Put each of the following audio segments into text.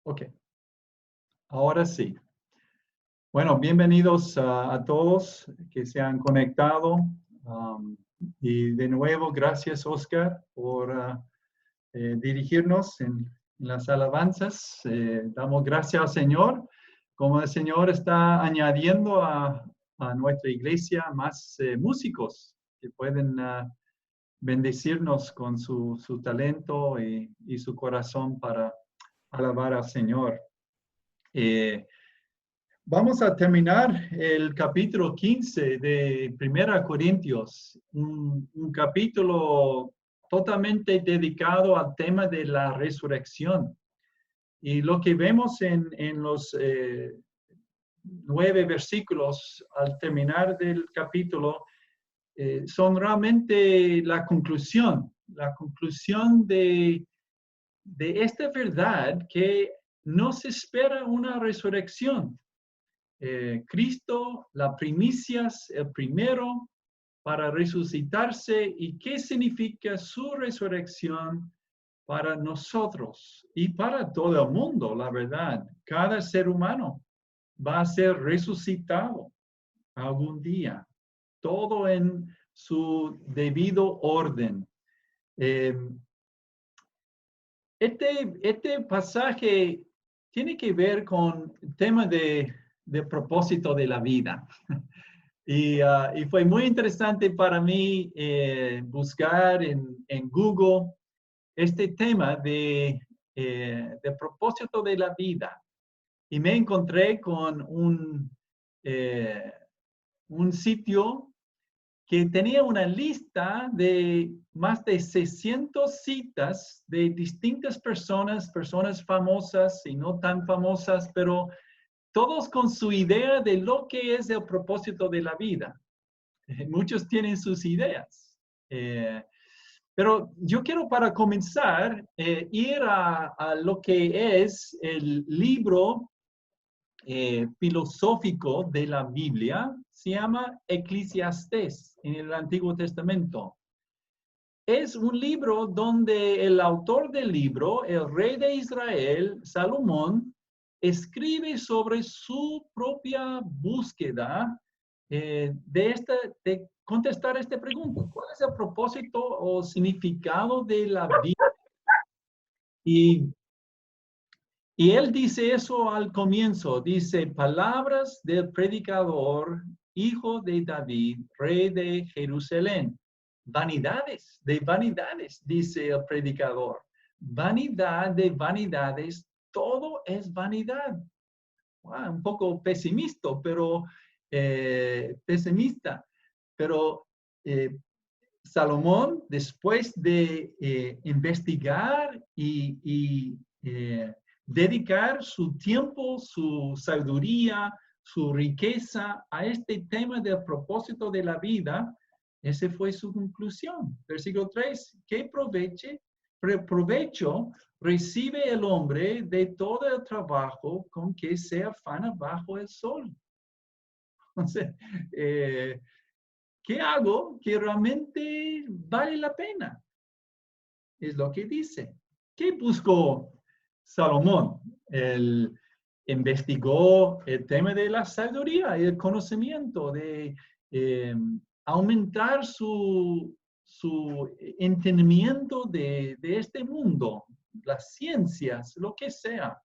Ok, ahora sí. Bueno, bienvenidos a todos que se han conectado. Um, y de nuevo, gracias, Oscar, por dirigirnos en las alabanzas. Damos gracias al Señor, como el Señor está añadiendo a nuestra iglesia más músicos que pueden bendecirnos con su talento y su corazón para alabar al Señor. Vamos a terminar el capítulo 15 de Primera Corintios, un capítulo totalmente dedicado al tema de la resurrección. Y lo que vemos en los 9 versículos al terminar del capítulo son realmente la conclusión de esta verdad que no se espera una resurrección. Cristo, la primicias, el primero para resucitarse y qué significa su resurrección para nosotros y para todo el mundo, la verdad. Cada ser humano va a ser resucitado algún día, todo en su debido orden. Este pasaje tiene que ver con el tema de propósito de la vida. Y fue muy interesante para mí buscar en Google este tema de propósito de la vida. Y me encontré con un sitio que tenía una lista de más de 600 citas de distintas personas famosas y no tan famosas, pero todos con su idea de lo que es el propósito de la vida. Muchos tienen sus ideas. Pero yo quiero para comenzar ir a lo que es el libro filosófico de la Biblia. Se llama Eclesiastés en el Antiguo Testamento. Es un libro donde el autor del libro, el rey de Israel, Salomón, escribe sobre su propia búsqueda de contestar esta pregunta. ¿Cuál es el propósito o significado de la vida? Y él dice eso al comienzo, dice, palabras del predicador, hijo de David, rey de Jerusalén. Vanidades de vanidades, dice el predicador. Vanidad de vanidades, todo es vanidad. Wow, un poco pesimista, pero Salomón, después de investigar y dedicar su tiempo, su sabiduría, su riqueza a este tema del propósito de la vida, esa fue su conclusión. Versículo 3, ¿qué provecho recibe el hombre de todo el trabajo con que se afana bajo el sol? Entonces, ¿qué hago que realmente vale la pena? Es lo que dice. ¿Qué buscó Salomón? Él investigó el tema de la sabiduría y el conocimiento, de aumentar su entendimiento de este mundo, las ciencias, lo que sea.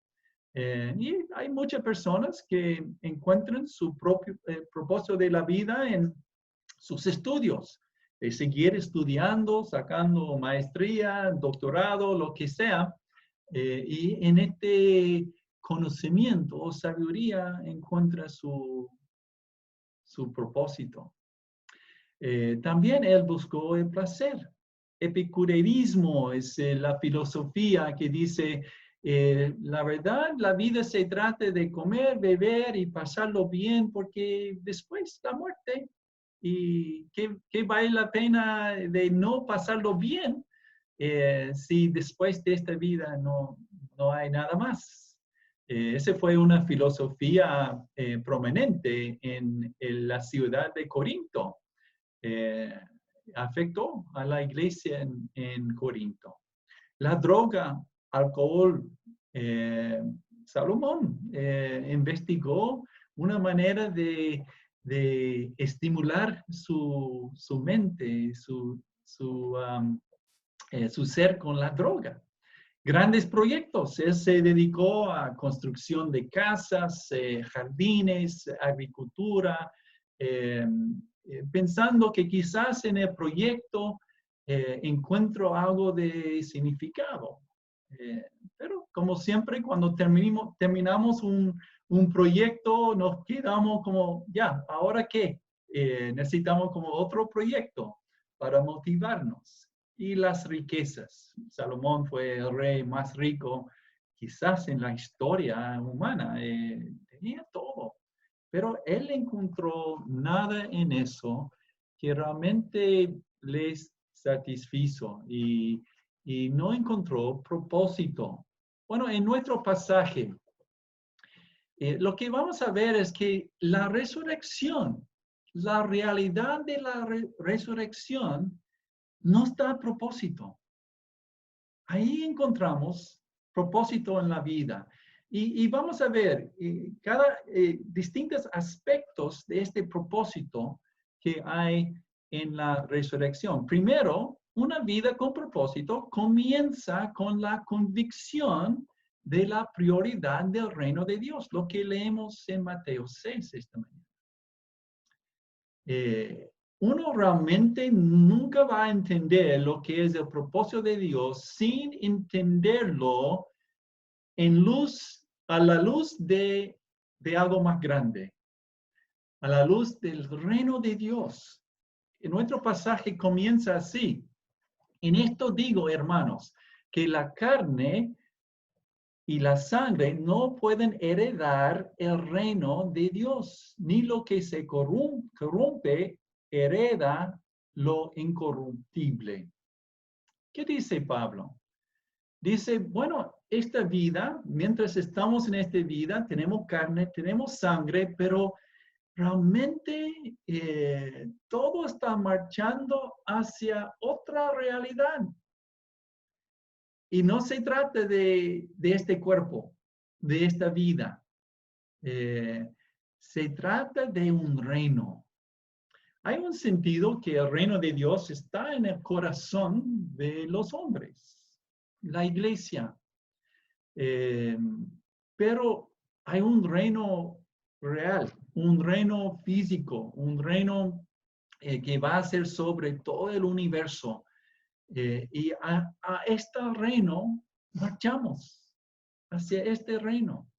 Y hay muchas personas que encuentran su propio propósito de la vida en sus estudios, de seguir estudiando, sacando maestría, doctorado, lo que sea, y en este conocimiento o sabiduría encuentra su propósito. También él buscó el placer. Epicureísmo es la filosofía que dice, la verdad, la vida se trata de comer, beber y pasarlo bien, porque después la muerte, y ¿qué vale la pena de no pasarlo bien si después de esta vida no hay nada más? Esa fue una filosofía prominente en la ciudad de Corinto. Afectó a la iglesia en Corinto. La droga, alcohol, Salomón investigó una manera de estimular su mente, su ser con la droga. Grandes proyectos. Él se dedicó a construcción de casas, jardines, agricultura, pensando que quizás en el proyecto encuentro algo de significado. Pero como siempre, cuando terminamos un proyecto, nos quedamos como, ya, ¿ahora qué? Necesitamos como otro proyecto para motivarnos. Y las riquezas. Salomón fue el rey más rico quizás en la historia humana. Tenía todo. Pero él encontró nada en eso que realmente les satisfizo y no encontró propósito. Bueno, en nuestro pasaje, lo que vamos a ver es que la resurrección, la realidad de la resurrección, no está a propósito. Ahí encontramos propósito en la vida. Y vamos a ver distintos aspectos de este propósito que hay en la resurrección. Primero, una vida con propósito comienza con la convicción de la prioridad del reino de Dios, lo que leemos en Mateo 6 esta mañana. Uno realmente nunca va a entender lo que es el propósito de Dios sin entenderlo a la luz de algo más grande, a la luz del reino de Dios. En nuestro pasaje comienza así. En esto digo, hermanos, que la carne y la sangre no pueden heredar el reino de Dios, ni lo que se corrompe hereda lo incorruptible. ¿Qué dice Pablo? Dice, bueno, esta vida, mientras estamos en esta vida, tenemos carne, tenemos sangre, pero realmente todo está marchando hacia otra realidad. Y no se trata de este cuerpo, de esta vida. Se trata de un reino. Hay un sentido que el reino de Dios está en el corazón de los hombres, la iglesia. Pero hay un reino real, un reino físico, un reino que va a ser sobre todo el universo. Y a este reino marchamos, hacia este reino.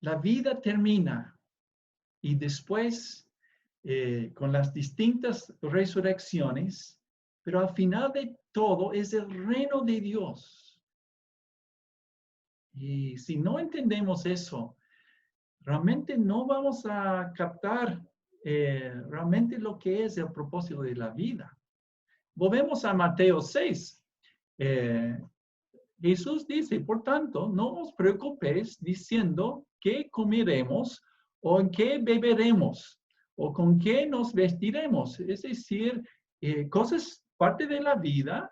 La vida termina y después con las distintas resurrecciones, pero al final de todo es el reino de Dios. Y si no entendemos eso, realmente no vamos a captar realmente lo que es el propósito de la vida. Volvemos a Mateo 6. Jesús dice, por tanto, no os preocupéis diciendo qué comeremos o en qué beberemos o con qué nos vestiremos. Es decir, cosas parte de la vida,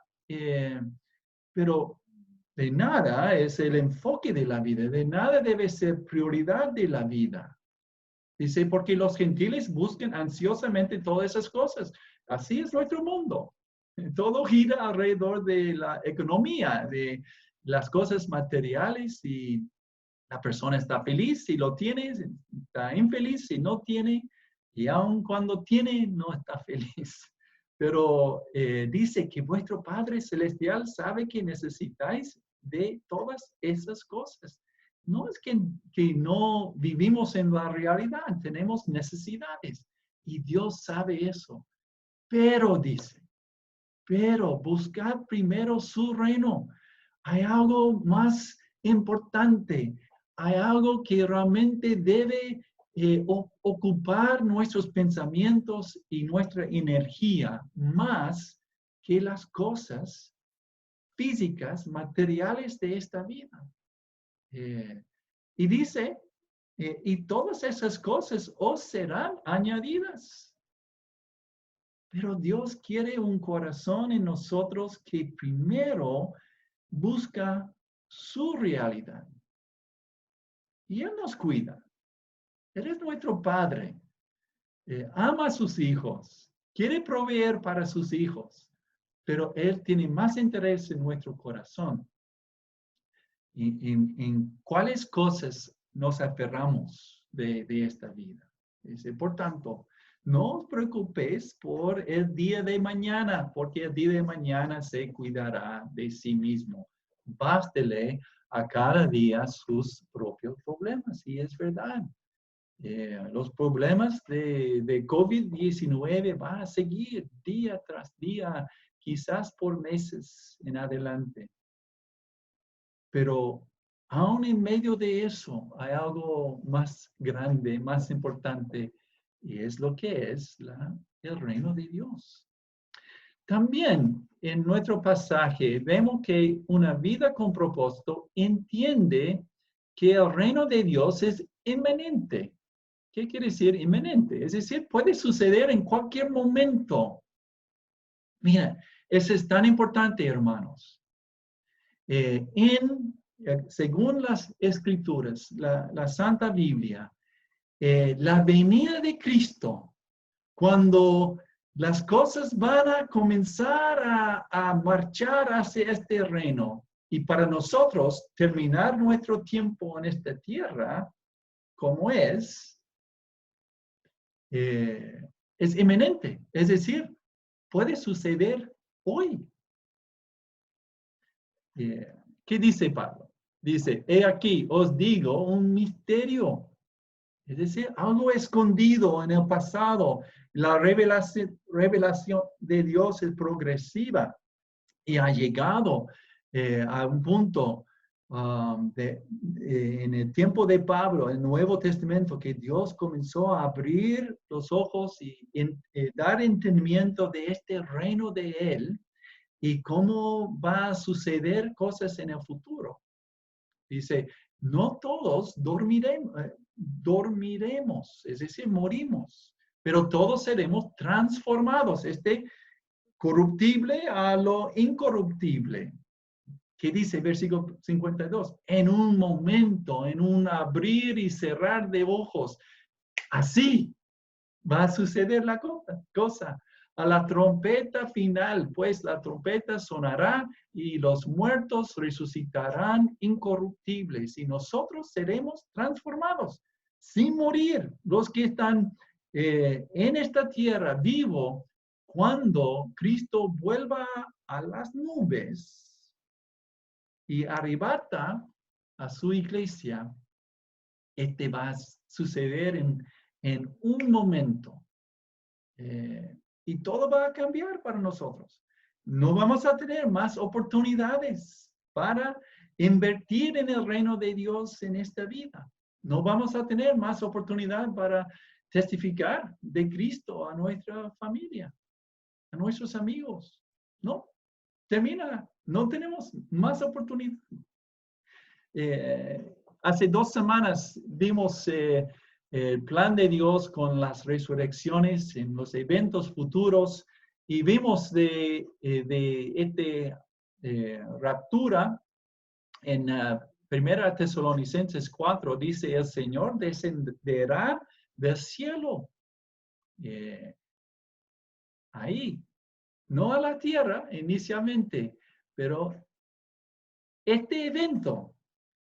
pero de nada es el enfoque de la vida, de nada debe ser prioridad de la vida. Dice, porque los gentiles buscan ansiosamente todas esas cosas. Así es nuestro mundo. Todo gira alrededor de la economía, de las cosas materiales y la persona está feliz si lo tiene, está infeliz si no tiene y aun cuando tiene no está feliz. Pero dice que vuestro Padre Celestial sabe que necesitáis de todas esas cosas. No es que no vivimos en la realidad, tenemos necesidades y Dios sabe eso. Pero dice, pero buscad primero su reino. Hay algo más importante, hay algo que realmente debe ocupar nuestros pensamientos y nuestra energía más que las cosas físicas, materiales de esta vida. Y dice, y todas esas cosas os serán añadidas. Pero Dios quiere un corazón en nosotros que primero busca su realidad. Y Él nos cuida. Él es nuestro Padre. Ama a sus hijos. Quiere proveer para sus hijos. Pero Él tiene más interés en nuestro corazón. En cuáles cosas nos aferramos de esta vida. Dice, por tanto, no os preocupéis por el día de mañana, porque el día de mañana se cuidará de sí mismo. Bástele a cada día sus propios problemas. Y es verdad. Los problemas de COVID-19 van a seguir día tras día, quizás por meses en adelante. Pero aún en medio de eso hay algo más grande, más importante, y es lo que es el reino de Dios. También en nuestro pasaje vemos que una vida con propósito entiende que el reino de Dios es inminente. ¿Qué quiere decir inminente? Es decir, puede suceder en cualquier momento. Mira, eso es tan importante, hermanos. Según las Escrituras, la Santa Biblia, la venida de Cristo, cuando las cosas van a comenzar a marchar hacia este reino y para nosotros terminar nuestro tiempo en esta tierra, como es inminente. Es decir, puede suceder hoy. ¿Qué dice Pablo? Dice, he aquí, os digo un misterio. Es decir, algo escondido en el pasado. La revelación de Dios es progresiva y ha llegado a un punto en el tiempo de Pablo, el Nuevo Testamento, que Dios comenzó a abrir los ojos y dar entendimiento de este reino de Él y cómo va a suceder cosas en el futuro. Dice, no todos dormiremos, es decir, morimos, pero todos seremos transformados, corruptible a lo incorruptible. ¿Qué dice versículo 52? En un momento, en un abrir y cerrar de ojos, así va a suceder la cosa. A la trompeta final, pues la trompeta sonará y los muertos resucitarán incorruptibles y nosotros seremos transformados sin morir. Los que están en esta tierra vivo, cuando Cristo vuelva a las nubes y arrebata a su iglesia, va a suceder en un momento. Y todo va a cambiar para nosotros. No vamos a tener más oportunidades para invertir en el reino de Dios en esta vida. No vamos a tener más oportunidad para testificar de Cristo a nuestra familia, a nuestros amigos. No, termina. No tenemos más oportunidad. Hace 2 semanas vimos el plan de Dios con las resurrecciones en los eventos futuros y vimos de esta raptura en 1 Tesalonicenses 4, dice, el Señor descenderá del cielo. Ahí, no a la tierra inicialmente, pero este evento,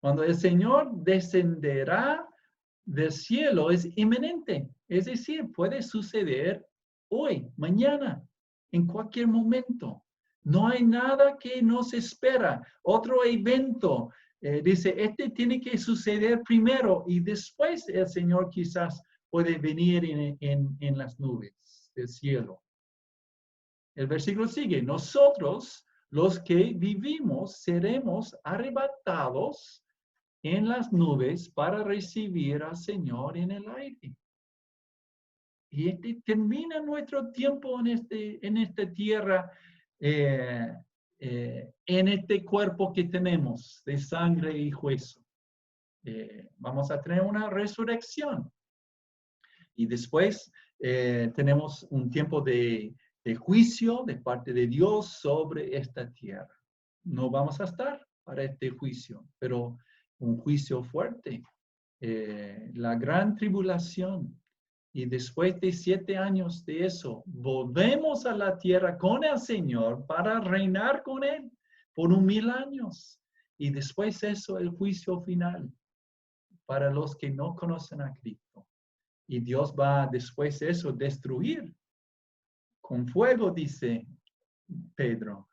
cuando el Señor descenderá del cielo, es inminente. Es decir, puede suceder hoy, mañana, en cualquier momento. No hay nada que nos espera. Otro evento, dice, tiene que suceder primero y después el Señor quizás puede venir en las nubes del cielo. El versículo sigue, nosotros, los que vivimos, seremos arrebatados en las nubes para recibir al Señor en el aire. Y termina nuestro tiempo en esta tierra, en este cuerpo que tenemos de sangre y hueso. Vamos a tener una resurrección. Y después tenemos un tiempo de juicio de parte de Dios sobre esta tierra. no vamos a estar para este juicio, pero un juicio fuerte, la gran tribulación. Y después de 7 años de eso, volvemos a la tierra con el Señor para reinar con Él por 1000 años. Y después eso, el juicio final para los que no conocen a Cristo. Y Dios va después de eso destruir con fuego, dice Pedro,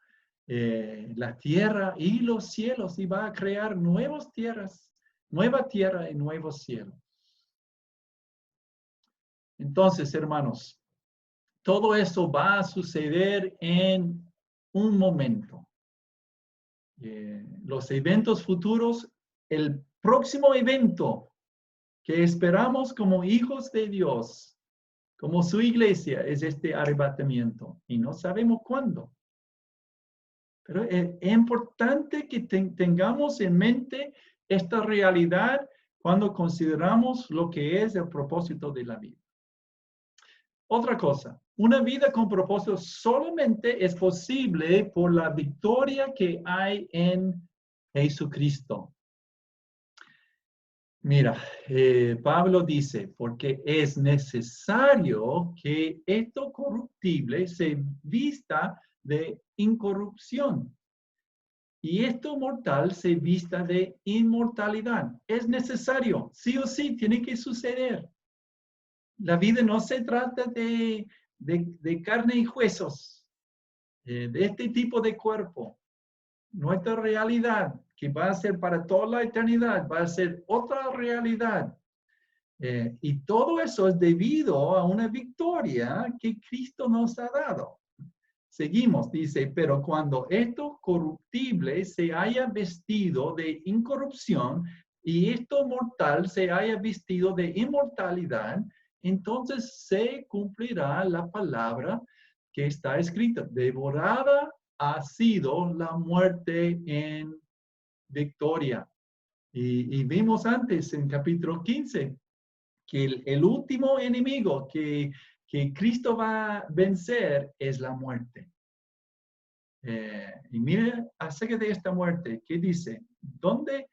la tierra y los cielos, y va a crear nuevas tierras, nueva tierra y nuevos cielos. Entonces, hermanos, todo eso va a suceder en un momento. Los eventos futuros, el próximo evento que esperamos como hijos de Dios, como su iglesia, es este arrebatamiento. Y no sabemos cuándo. Pero es importante que tengamos en mente esta realidad cuando consideramos lo que es el propósito de la vida. Otra cosa, una vida con propósito solamente es posible por la victoria que hay en Jesucristo. Mira, Pablo dice, porque es necesario que esto corruptible se vista de incorrupción y esto mortal se vista de inmortalidad. Es necesario, sí o sí, tiene que suceder. La vida no se trata de carne y huesos, de este tipo de cuerpo. Nuestra realidad, que va a ser para toda la eternidad, va a ser otra realidad. Y todo eso es debido a una victoria que Cristo nos ha dado. Seguimos, dice, pero cuando esto corruptible se haya vestido de incorrupción y esto mortal se haya vestido de inmortalidad, entonces se cumplirá la palabra que está escrita. Devorada ha sido la muerte en victoria. Y vimos antes en capítulo 15 que el último enemigo que Cristo va a vencer es la muerte. Y mire acerca de esta muerte, ¿qué dice? ¿Dónde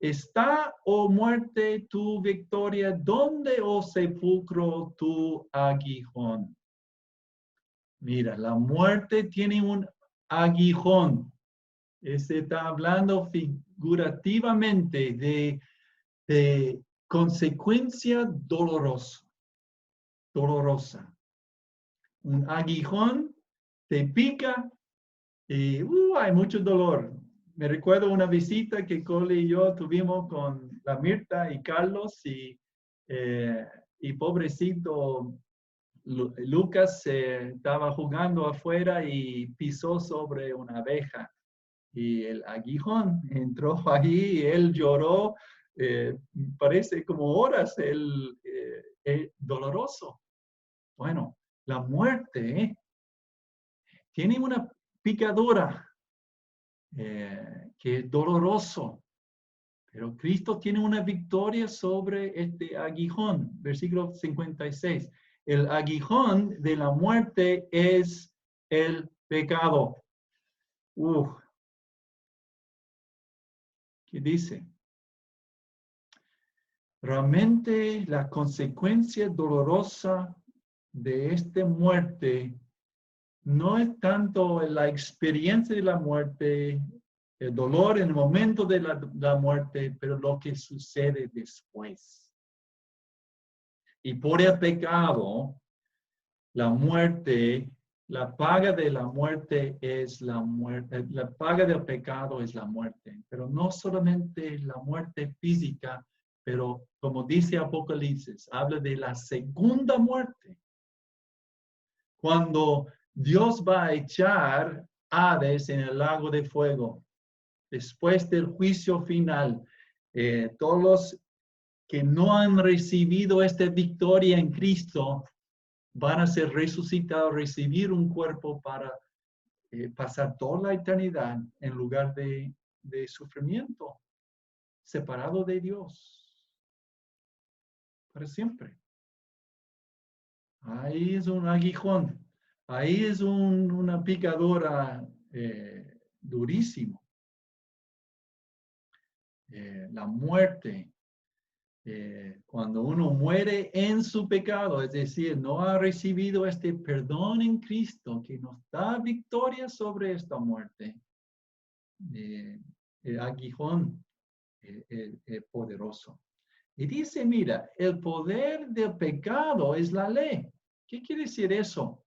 está, oh muerte, tu victoria? ¿Dónde, oh sepulcro, tu aguijón? Mira, la muerte tiene un aguijón. Está hablando figurativamente de consecuencia dolorosa. Un aguijón te pica y hay mucho dolor. Me recuerdo una visita que Cole y yo tuvimos con la Mirta y Carlos y pobrecito Lucas estaba jugando afuera y pisó sobre una abeja. Y el aguijón entró allí y él lloró, parece como horas, doloroso. Bueno, la muerte tiene una picadura que es doloroso, pero Cristo tiene una victoria sobre este aguijón. Versículo 56. El aguijón de la muerte es el pecado. ¿Qué dice? Realmente la consecuencia dolorosa de esta muerte no es tanto la experiencia de la muerte, el dolor en el momento de la muerte, pero lo que sucede después. Y por el pecado, la muerte, la paga de la muerte es la muerte, la paga del pecado es la muerte, pero no solamente la muerte física, pero como dice Apocalipsis, habla de la segunda muerte. Cuando Dios va a echar Hades en el lago de fuego, después del juicio final, todos los que no han recibido esta victoria en Cristo van a ser resucitados, recibir un cuerpo para pasar toda la eternidad en lugar de sufrimiento, separado de Dios, para siempre. Ahí es un aguijón, ahí es una picadora durísimo. La muerte, cuando uno muere en su pecado, es decir, no ha recibido este perdón en Cristo que nos da victoria sobre esta muerte. El aguijón poderoso. Y dice, mira, el poder del pecado es la ley. ¿Qué quiere decir eso?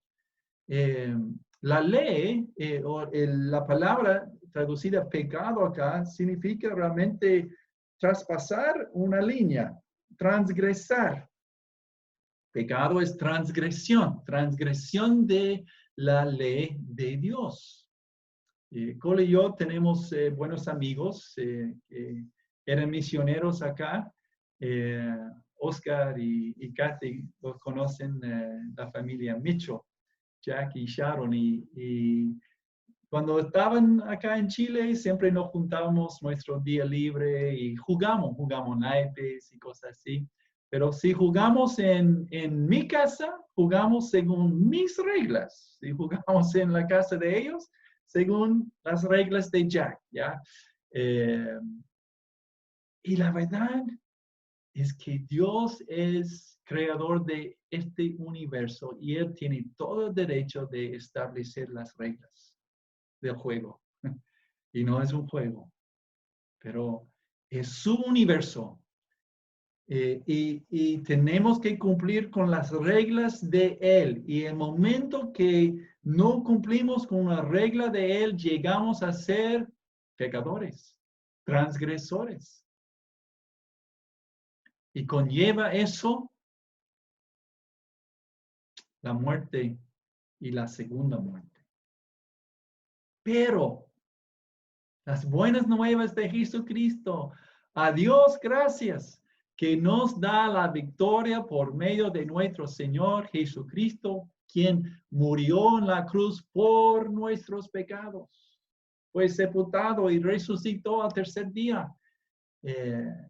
La ley, la palabra traducida pecado acá, significa realmente traspasar una línea, transgresar. Pecado es transgresión de la ley de Dios. Cole y yo tenemos buenos amigos que eran misioneros acá. Oscar y Kathy los conocen, la familia Mitchell, Jack y Sharon. Y cuando estaban acá en Chile, siempre nos juntábamos nuestro día libre y jugamos naipes y cosas así. Pero si jugamos en mi casa, jugamos según mis reglas. Si jugamos en la casa de ellos, según las reglas de Jack, ¿ya? Y la verdad es que Dios es creador de este universo y Él tiene todo el derecho de establecer las reglas del juego. Y no es un juego, pero es su universo. Y tenemos que cumplir con las reglas de Él. Y el momento que no cumplimos con una regla de Él, llegamos a ser pecadores, transgresores. Y conlleva eso la muerte y la segunda muerte. Pero las buenas nuevas de Jesucristo, a Dios gracias, que nos da la victoria por medio de nuestro Señor Jesucristo, quien murió en la cruz por nuestros pecados. Fue sepultado y resucitó al tercer día.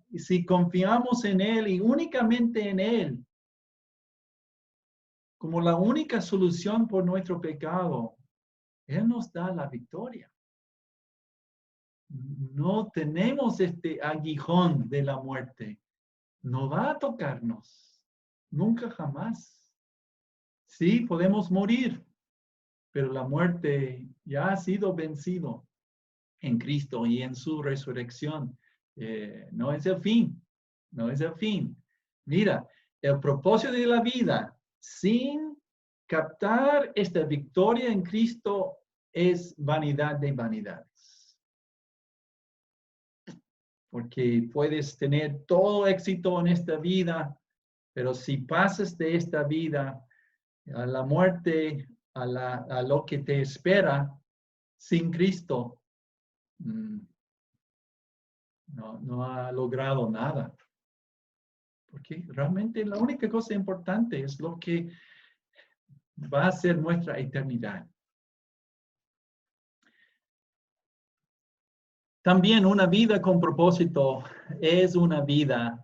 Y si confiamos en Él y únicamente en Él, como la única solución por nuestro pecado, Él nos da la victoria. No tenemos este aguijón de la muerte. No va a tocarnos. Nunca jamás. Sí, podemos morir, pero la muerte ya ha sido vencido en Cristo y en su resurrección. No es el fin. No es el fin. Mira, el propósito de la vida sin captar esta victoria en Cristo es vanidad de vanidades. Porque puedes tener todo éxito en esta vida, pero si pasas de esta vida a la muerte, a lo que te espera sin Cristo, no ha logrado nada. Porque realmente la única cosa importante es lo que va a ser nuestra eternidad. También una vida con propósito es una vida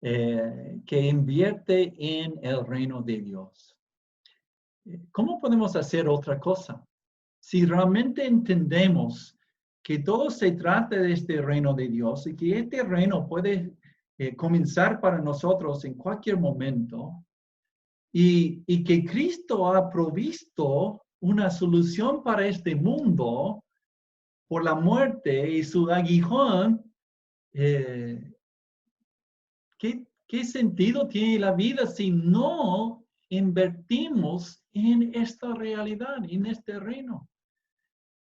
que invierte en el reino de Dios. ¿Cómo podemos hacer otra cosa? Si realmente entendemos que todo se trata de este reino de Dios y que este reino puede comenzar para nosotros en cualquier momento y que Cristo ha provisto una solución para este mundo por la muerte y su aguijón, ¿qué sentido tiene la vida si no invertimos en esta realidad, en este reino?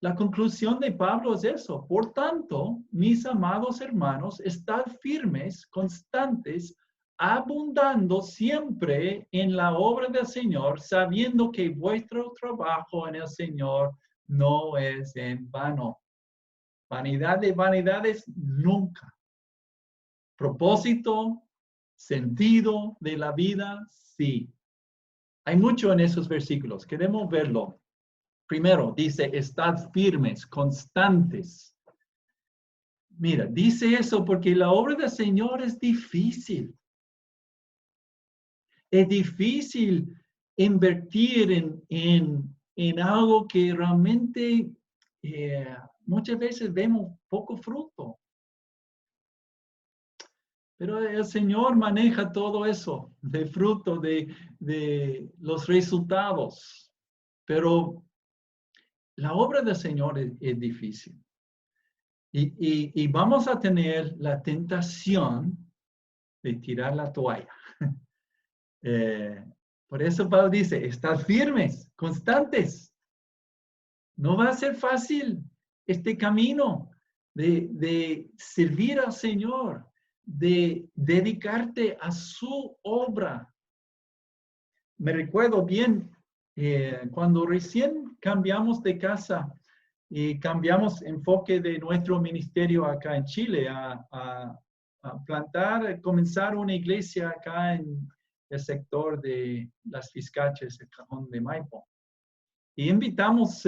La conclusión de Pablo es eso. Por tanto, mis amados hermanos, estad firmes, constantes, abundando siempre en la obra del Señor, sabiendo que vuestro trabajo en el Señor no es en vano. Vanidad de vanidades, nunca. Propósito, sentido de la vida, sí. Hay mucho en esos versículos. Queremos verlo. Primero, dice, estad firmes, constantes. Mira, dice eso porque la obra del Señor es difícil. Es difícil invertir en algo que realmente muchas veces vemos poco fruto. Pero el Señor maneja todo eso, de fruto, de los resultados. Pero la obra del Señor es difícil. Y vamos a tener la tentación de tirar la toalla. Por eso Pablo dice, estad firmes, constantes. No va a ser fácil este camino de servir al Señor, de dedicarte a su obra. Me recuerdo bien cuando recién cambiamos de casa y cambiamos enfoque de nuestro ministerio acá en Chile a plantar, comenzar una iglesia acá en el sector de Las Vizcachas, el Cajón de Maipo. Y invitamos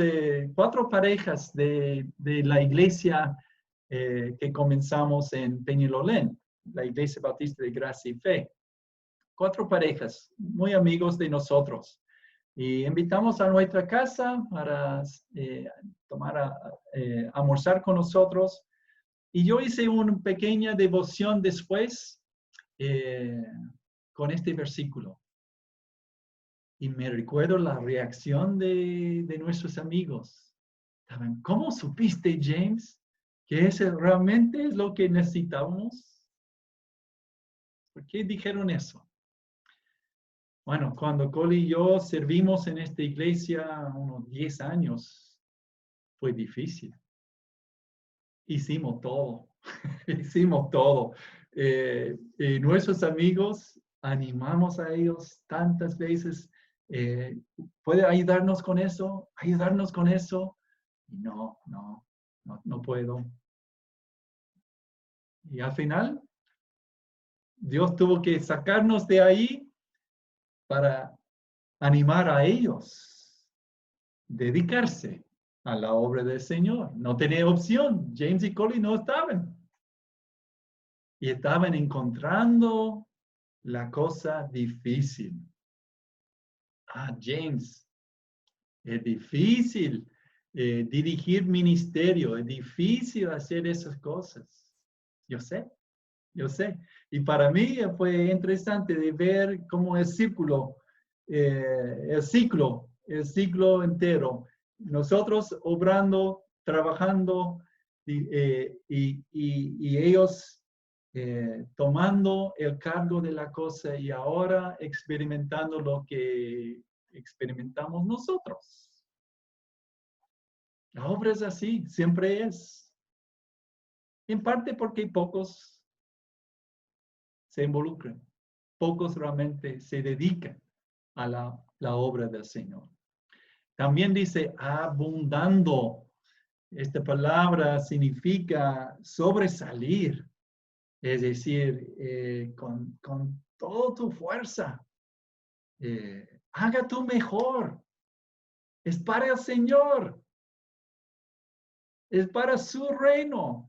4 parejas de la iglesia que comenzamos en Peñalolén, la Iglesia Bautista de Gracia y Fe. 4 parejas, muy amigos de nosotros. Y invitamos a nuestra casa para almorzar con nosotros. Y yo hice una pequeña devoción después con este versículo. Y me recuerdo la reacción de nuestros amigos. ¿Cómo supiste, James, que ese realmente es lo que necesitábamos? ¿Por qué dijeron eso? Bueno, cuando Cole y yo servimos en esta iglesia unos 10 años, fue difícil. Hicimos todo, hicimos todo. Nuestros amigos, animamos a ellos tantas veces. ¿Puede ayudarnos con eso? ¿Ayudarnos con eso? No puedo. Y al final, Dios tuvo que sacarnos de ahí para animar a ellos, dedicarse a la obra del Señor. No tenía opción. James y Colin no estaban. Y estaban encontrando la cosa difícil. James, es difícil dirigir ministerio, es difícil hacer esas cosas. Yo sé. Y para mí fue interesante de ver cómo el ciclo entero, nosotros obrando, trabajando y ellos tomando el cargo de la cosa y ahora experimentando lo que experimentamos nosotros. La obra es así, siempre es. En parte porque pocos se involucran, pocos realmente se dedican a la obra del Señor. También dice abundando. Esta palabra significa sobresalir, es decir, con toda tu fuerza. Haga tu mejor. Es para el Señor. Es para su reino.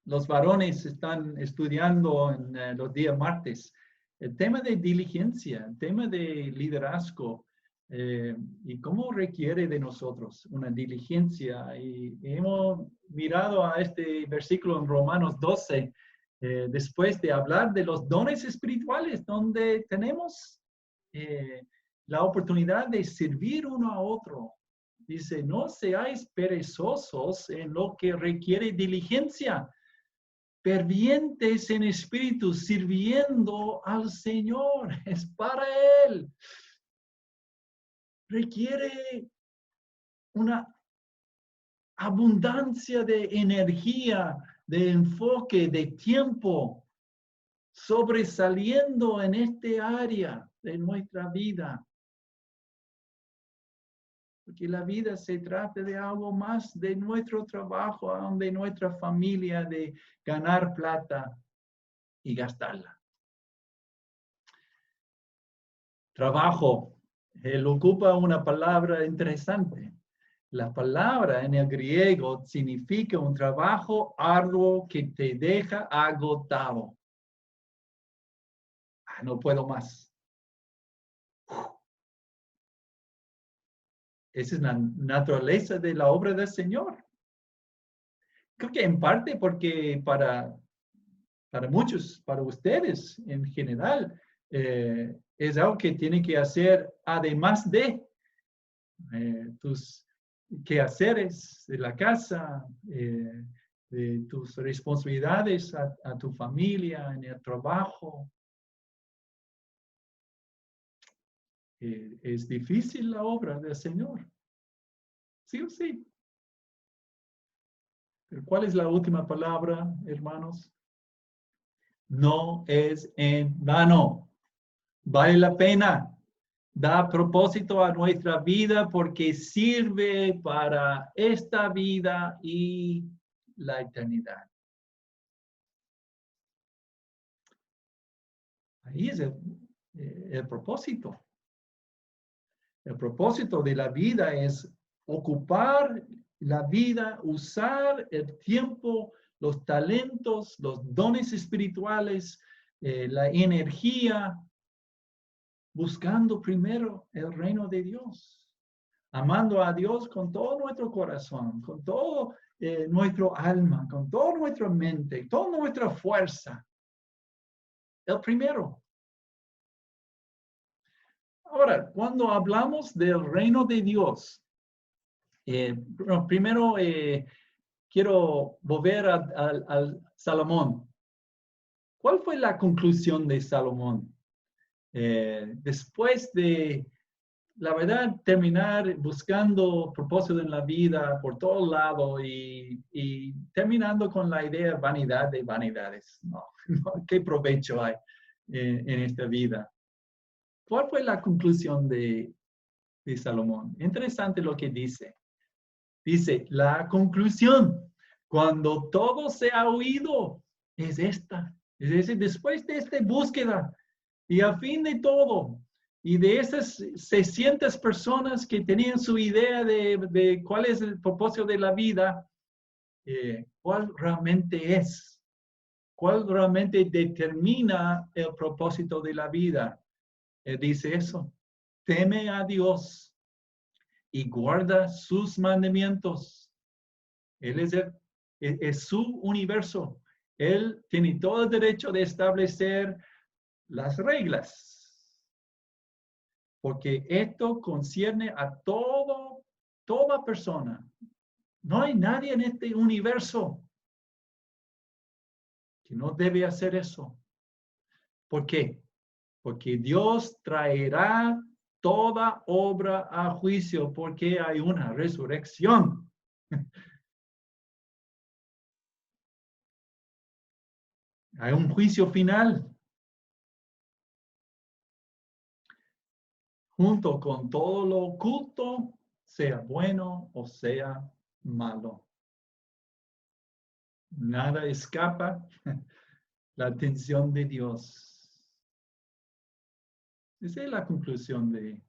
Los varones están estudiando en los días martes el tema de diligencia, el tema de liderazgo y cómo requiere de nosotros una diligencia. Y hemos mirado a este versículo en Romanos 12, después de hablar de los dones espirituales, donde tenemos la oportunidad de servir uno a otro. Dice, no seáis perezosos en lo que requiere diligencia, fervientes en espíritu, sirviendo al Señor. Es para Él. Requiere una abundancia de energía, de enfoque, de tiempo, sobresaliendo en este área de nuestra vida. Porque la vida se trata de algo más de nuestro trabajo, de nuestra familia, de ganar plata y gastarla. Trabajo, él ocupa una palabra interesante. La palabra en el griego significa un trabajo arduo que te deja agotado. No puedo más. Esa es la naturaleza de la obra del Señor. Creo que en parte porque para muchos, para ustedes en general, es algo que tienen que hacer además de tus quehaceres de la casa, de tus responsabilidades a tu familia, en el trabajo. Es difícil la obra del Señor. Sí o sí. Pero ¿cuál es la última palabra, hermanos? No es en vano. Vale la pena. Da propósito a nuestra vida porque sirve para esta vida y la eternidad. Ahí es el propósito. El propósito de la vida es ocupar la vida, usar el tiempo, los talentos, los dones espirituales, la energía, buscando primero el reino de Dios, amando a Dios con todo nuestro corazón, con todo nuestro alma, con toda nuestra mente, toda nuestra fuerza. El primero. Ahora, cuando hablamos del reino de Dios, primero quiero volver al Salomón. ¿Cuál fue la conclusión de Salomón? Después de, la verdad, terminar buscando propósito en la vida por todo lado y terminando con la idea vanidad de vanidades. No, ¿qué provecho hay en esta vida? ¿Cuál fue la conclusión de Salomón? Interesante lo que dice. Dice, la conclusión, cuando todo se ha oído, es esta. Es decir, después de esta búsqueda y a fin de todo, y de esas 600 personas que tenían su idea de cuál es el propósito de la vida, ¿cuál realmente es? ¿Cuál realmente determina el propósito de la vida? Dice eso, teme a Dios y guarda sus mandamientos. Él es su universo. Él tiene todo el derecho de establecer las reglas. Porque esto concierne a toda persona. No hay nadie en este universo que no debe hacer eso. ¿Por qué? Porque Dios traerá toda obra a juicio porque hay una resurrección. Hay un juicio final. Junto con todo lo oculto, sea bueno o sea malo. Nada escapa la atención de Dios. Esa es la conclusión de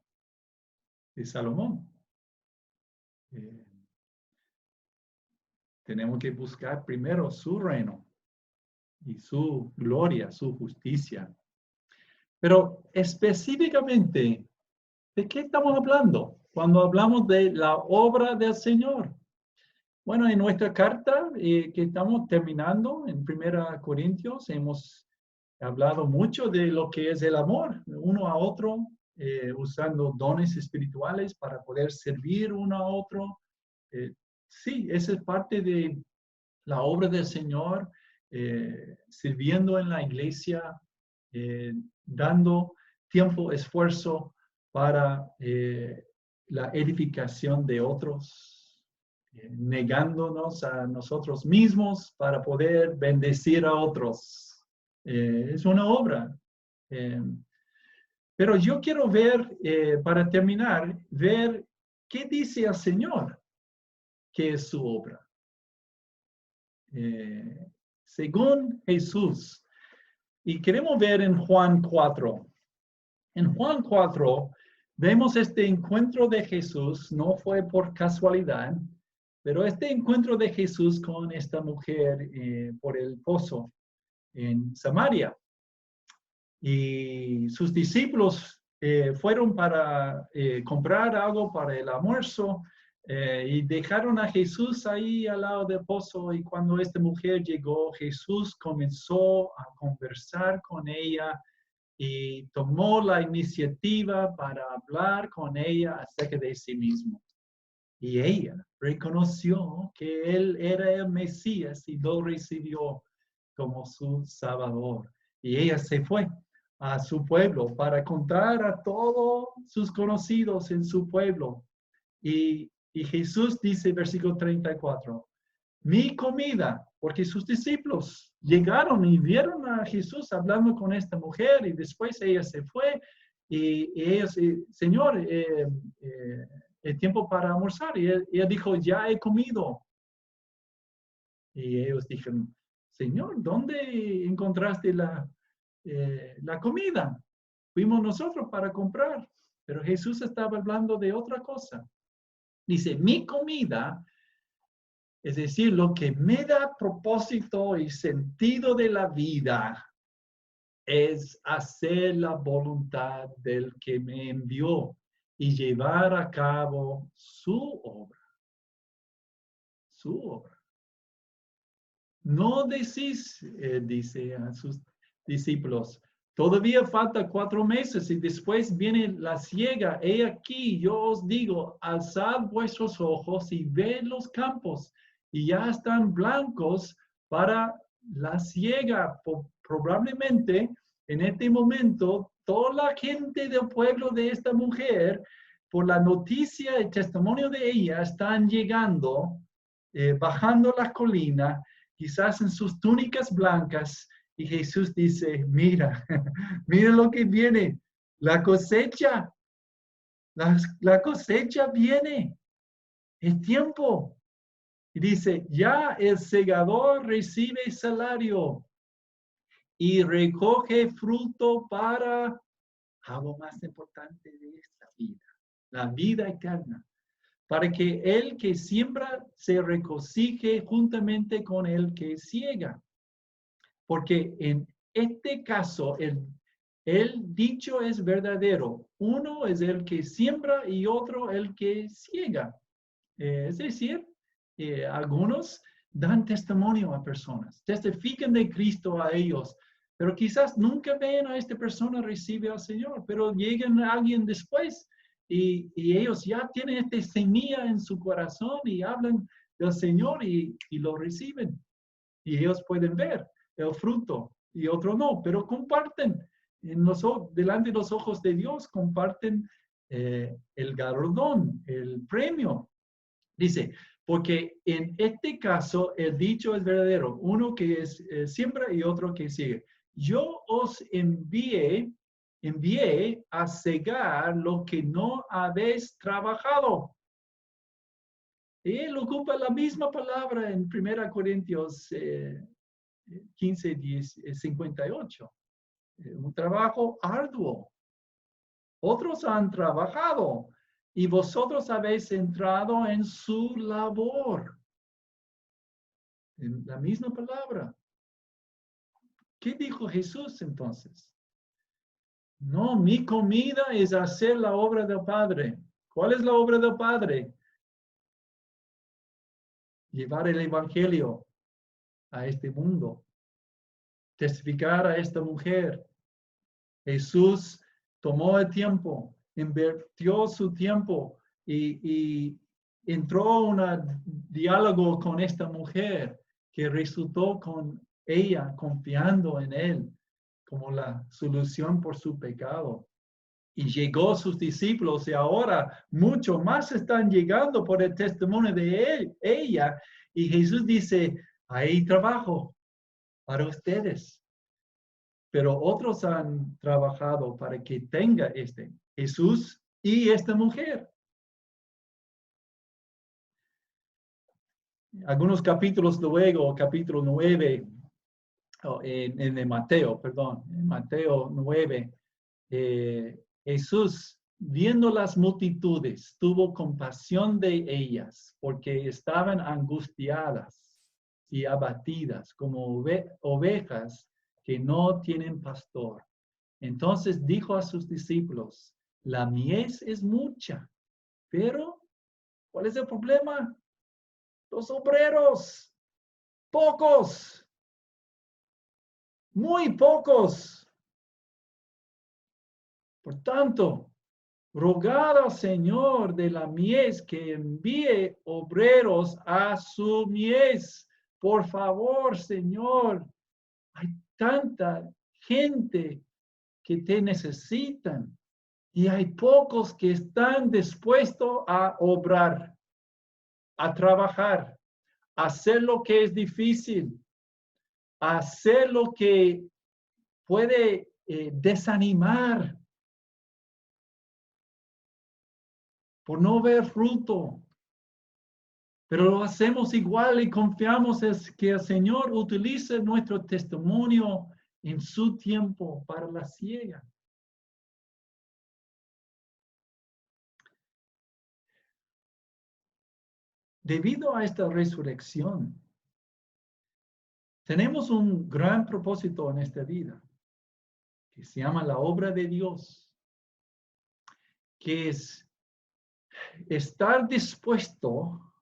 Salomón. Tenemos que buscar primero su reino y su gloria, su justicia. Pero específicamente, ¿de qué estamos hablando cuando hablamos de la obra del Señor? Bueno, en nuestra carta que estamos terminando en 1 Corintios, hemos hablado mucho de lo que es el amor, uno a otro, usando dones espirituales para poder servir uno a otro. Sí, esa es parte de la obra del Señor, sirviendo en la iglesia, dando tiempo, esfuerzo para la edificación de otros, negándonos a nosotros mismos para poder bendecir a otros. Es una obra. Pero yo quiero ver, para terminar, ver qué dice el Señor que es su obra. Según Jesús. Y queremos ver en Juan 4. En Juan 4 vemos este encuentro de Jesús, no fue por casualidad, pero este encuentro de Jesús con esta mujer por el pozo en Samaria. Y sus discípulos fueron para comprar algo para el almuerzo y dejaron a Jesús ahí al lado del pozo. Y cuando esta mujer llegó, Jesús comenzó a conversar con ella y tomó la iniciativa para hablar con ella acerca de sí mismo. Y ella reconoció que él era el Mesías y lo recibió como su Salvador. Y ella se fue a su pueblo para contar a todos sus conocidos en su pueblo. Y Jesús dice, versículo 34, mi comida, porque sus discípulos llegaron y vieron a Jesús hablando con esta mujer y después ella se fue y ellos, Señor, el tiempo para almorzar. Y él dijo, ya he comido. Y ellos dijeron, Señor, ¿dónde encontraste la comida? Fuimos nosotros para comprar. Pero Jesús estaba hablando de otra cosa. Dice, mi comida, es decir, lo que me da propósito y sentido de la vida, es hacer la voluntad del que me envió y llevar a cabo su obra. Su obra. No decís, dice a sus discípulos, todavía falta 4 meses y después viene la siega. He aquí, yo os digo, alzad vuestros ojos y ved los campos y ya están blancos para la siega. Probablemente en este momento toda la gente del pueblo de esta mujer, por la noticia y testimonio de ella, están llegando, bajando la colina, quizás en sus túnicas blancas, y Jesús dice, mira, mira lo que viene, la cosecha, la cosecha viene, es tiempo. Y dice, ya el segador recibe salario y recoge fruto para algo más importante de esta vida, la vida eterna, para que el que siembra se regocije juntamente con el que siega. Porque en este caso, el dicho es verdadero. Uno es el que siembra y otro el que ciega. Es decir, algunos dan testimonio a personas, testifican de Cristo a ellos, pero quizás nunca ven a esta persona recibe al Señor, pero llegan a alguien después y ellos ya tienen esta semilla en su corazón y hablan del Señor y lo reciben. Y ellos pueden ver el fruto y otro no, pero comparten delante de los ojos de Dios, comparten el galardón, el premio. Dice, porque en este caso el dicho es verdadero, uno que es siembra y otro que sigue. Yo os envié a cegar lo que no habéis trabajado. Él ocupa la misma palabra en 1 Corintios 15, 58. Un trabajo arduo. Otros han trabajado y vosotros habéis entrado en su labor. En la misma palabra. ¿Qué dijo Jesús entonces? No, mi comida es hacer la obra del Padre. ¿Cuál es la obra del Padre? Llevar el evangelio a este mundo. Testificar a esta mujer. Jesús tomó el tiempo, invirtió su tiempo y entró en un diálogo con esta mujer que resultó con ella confiando en él como la solución por su pecado. Y llegó a sus discípulos y ahora mucho más están llegando por el testimonio de ella. Y Jesús dice, hay trabajo para ustedes. Pero otros han trabajado para que tenga Jesús y esta mujer. Algunos capítulos luego, capítulo 9, en Mateo, perdón, en Mateo 9, Jesús, viendo las multitudes, tuvo compasión de ellas porque estaban angustiadas y abatidas como ovejas que no tienen pastor. Entonces dijo a sus discípulos, la mies es mucha, pero ¿cuál es el problema? Los obreros, pocos, muy pocos. Por tanto, rogad al Señor de la mies que envíe obreros a su mies. Por favor, Señor, hay tanta gente que te necesitan y hay pocos que están dispuestos a obrar, a trabajar, a hacer lo que es difícil, a hacer lo que puede desanimar por no ver fruto. Pero lo hacemos igual y confiamos en que el Señor utilice nuestro testimonio en su tiempo para la siega. Debido a esta resurrección, tenemos un gran propósito en esta vida, que se llama la obra de Dios, que es estar dispuesto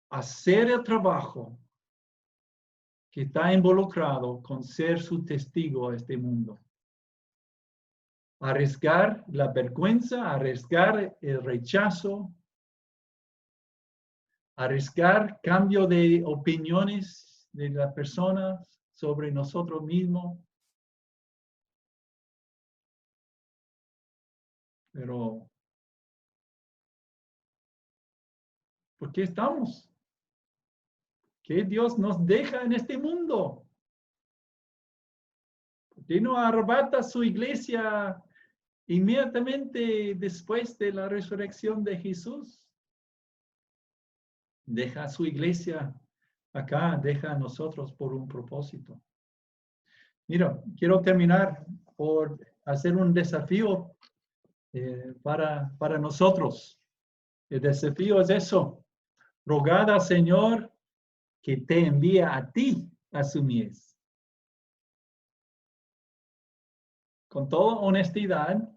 a hacer el trabajo que está involucrado con ser su testigo a este mundo. Arriesgar la vergüenza, arriesgar el rechazo, arriesgar cambio de opiniones de las personas sobre nosotros mismos. Pero, ¿por qué estamos? ¿Qué Dios nos deja en este mundo? ¿Por qué no arrebata su iglesia inmediatamente después de la resurrección de Jesús? Deja su iglesia acá, deja a nosotros por un propósito. Mira, quiero terminar por hacer un desafío para nosotros. El desafío es eso. Rogad al Señor que te envíe a ti a su mies. Con toda honestidad,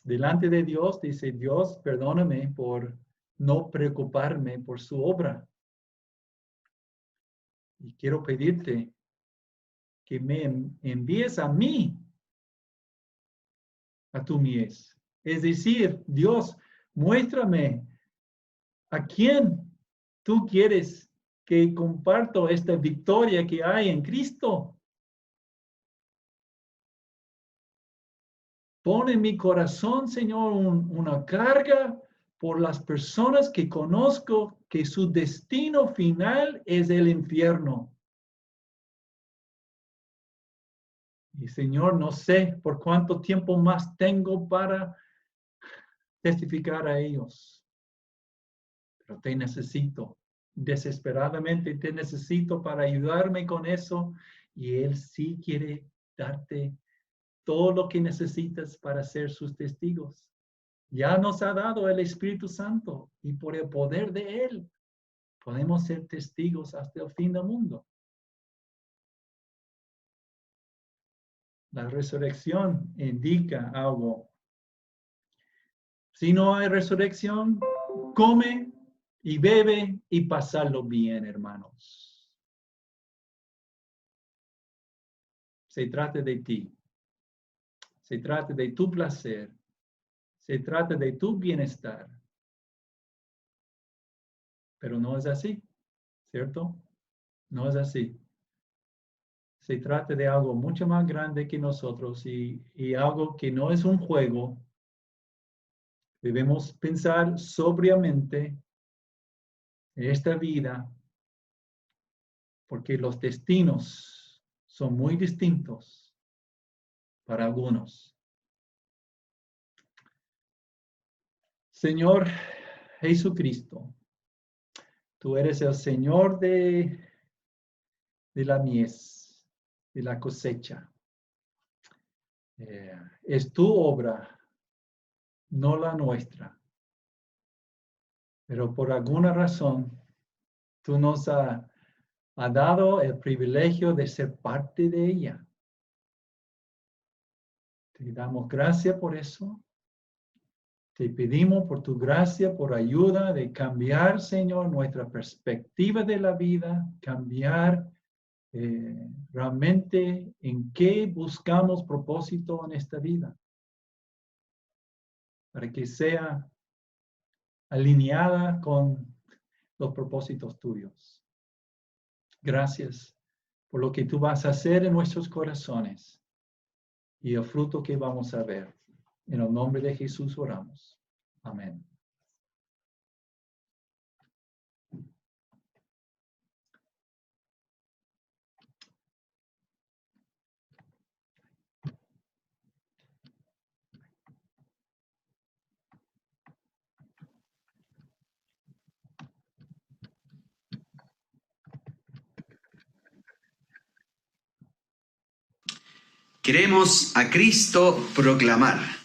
delante de Dios, dice Dios, perdóname por no preocuparme por su obra. Y quiero pedirte que me envíes a mí, a tu mies. Es decir, Dios, muéstrame a quién tú quieres que comparto esta victoria que hay en Cristo. Pon en mi corazón, Señor, una carga por las personas que conozco que su destino final es el infierno. Y Señor, no sé por cuánto tiempo más tengo para testificar a ellos, pero te necesito, desesperadamente te necesito para ayudarme con eso y Él sí quiere darte todo lo que necesitas para ser sus testigos. Ya nos ha dado el Espíritu Santo y por el poder de Él podemos ser testigos hasta el fin del mundo. La resurrección indica algo. Si no hay resurrección, come y bebe y pasarlo bien, hermanos. Se trata de ti. Se trata de tu placer. Se trata de tu bienestar. Pero no es así, ¿cierto? No es así. Se trata de algo mucho más grande que nosotros y algo que no es un juego. Debemos pensar sobriamente en esta vida porque los destinos son muy distintos para algunos. Señor Jesucristo, tú eres el Señor de la mies, de la cosecha. Es tu obra, no la nuestra. Pero por alguna razón, tú nos has dado el privilegio de ser parte de ella. Te damos gracias por eso. Te pedimos por tu gracia, por ayuda de cambiar, Señor, nuestra perspectiva de la vida, cambiar realmente en qué buscamos propósito en esta vida, para que sea alineada con los propósitos tuyos. Gracias por lo que tú vas a hacer en nuestros corazones y el fruto que vamos a ver. En el nombre de Jesús oramos. Amén. Queremos a Cristo proclamar.